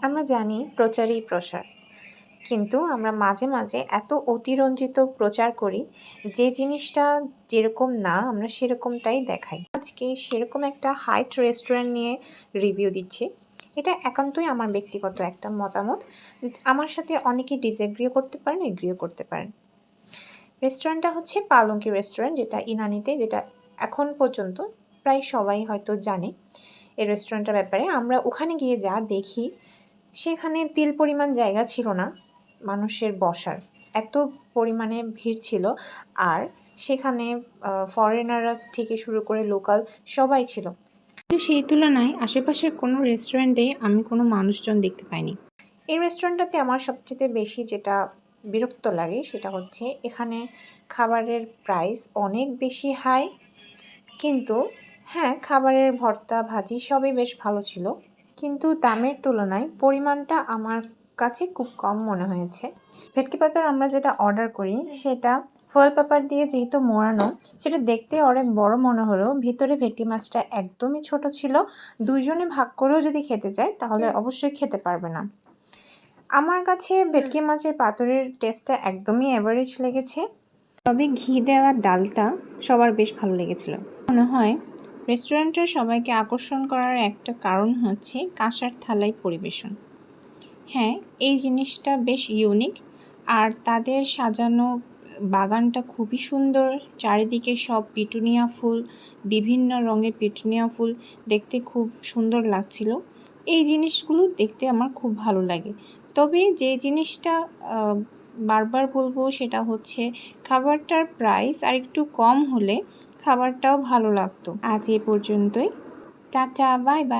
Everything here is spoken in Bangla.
আমরা জানি প্রচারই প্রসার, কিন্তু আমরা মাঝে মাঝে এত অতিরঞ্জিত প্রচার করি যে জিনিসটা যেরকম না আমরা সেরকমটাই দেখাই। আজকে সেরকম একটা হাইট রেস্টুরেন্ট নিয়ে রিভিউ দিচ্ছি। এটা একান্তই আমার ব্যক্তিগত একটা মতামত। আমার সাথে অনেকে ডিসএগ্রিও করতে পারেন, এগ্রিও করতে পারেন। রেস্টুরেন্টটা হচ্ছে পালঙ্কি রেস্টুরেন্ট, যেটা ইনানিতে, যেটা এখন পর্যন্ত প্রায় সবাই হয়তো জানে এই রেস্টুরেন্টের ব্যাপারে। আমরা ওখানে গিয়ে যা দেখি, সেখানে তিল পরিমাণ জায়গা ছিল না মানুষের বসার, এত পরিমাণে ভিড় ছিল। আর সেখানে ফরেনাররা থেকে শুরু করে লোকাল সবাই ছিল, কিন্তু সেই তুলনায় আশেপাশের কোনো রেস্টুরেন্টে আমি কোনো মানুষজন দেখতে পাইনি। এই রেস্টুরেন্টটাতে আমার সবচেয়ে বেশি যেটা বিরক্ত লাগে সেটা হচ্ছে এখানে খাবারের প্রাইস অনেক বেশি হাই, কিন্তু হ্যাঁ, খাবারের ভর্তা ভাজি সবই বেশ ভালো ছিল, কিন্তু দামের তুলনায় পরিমাণটা আমার কাছে খুব কম মনে হয়েছে। ভেটকি পাতার আমরা যেটা অর্ডার করি সেটা ফয়েল পেপার দিয়ে যেহেতু মোড়ানো, সেটা দেখতে অনেক বড় মনে হলেও ভিতরে ভেটকি মাছটা একদমই ছোট ছিল। দুইজনে ভাগ করেও যদি খেতে চায় তাহলে অবশ্যই খেতে পারবে না। আমার কাছে ভেটকি মাছের পাতুরির টেস্টটা একদমই অ্যাভারেজ লেগেছে, তবে ঘি দেওয়া ডালটা সবার বেশ ভালো লেগেছিল। মনে হয় রেস্টুরেন্টের সবাইকে আকর্ষণ করার একটা কারণ হচ্ছে কাঁসার থালায় পরিবেশন। হ্যাঁ, এই জিনিসটা বেশ ইউনিক। আর তাদের সাজানো বাগানটা খুবই সুন্দর, চারিদিকে সব পিটুনিয়া ফুল, বিভিন্ন রঙের পিটুনিয়া ফুল, দেখতে খুব সুন্দর লাগছিল। এই জিনিসগুলো দেখতে আমার খুব ভালো লাগে। তবে যে জিনিসটা বারবার বলবো সেটা হচ্ছে খাবারটার প্রাইস আর একটু কম হলে খাবারটাও ভালো লাগতো। আজ এ পর্যন্তই, টাটা, বাই বাই।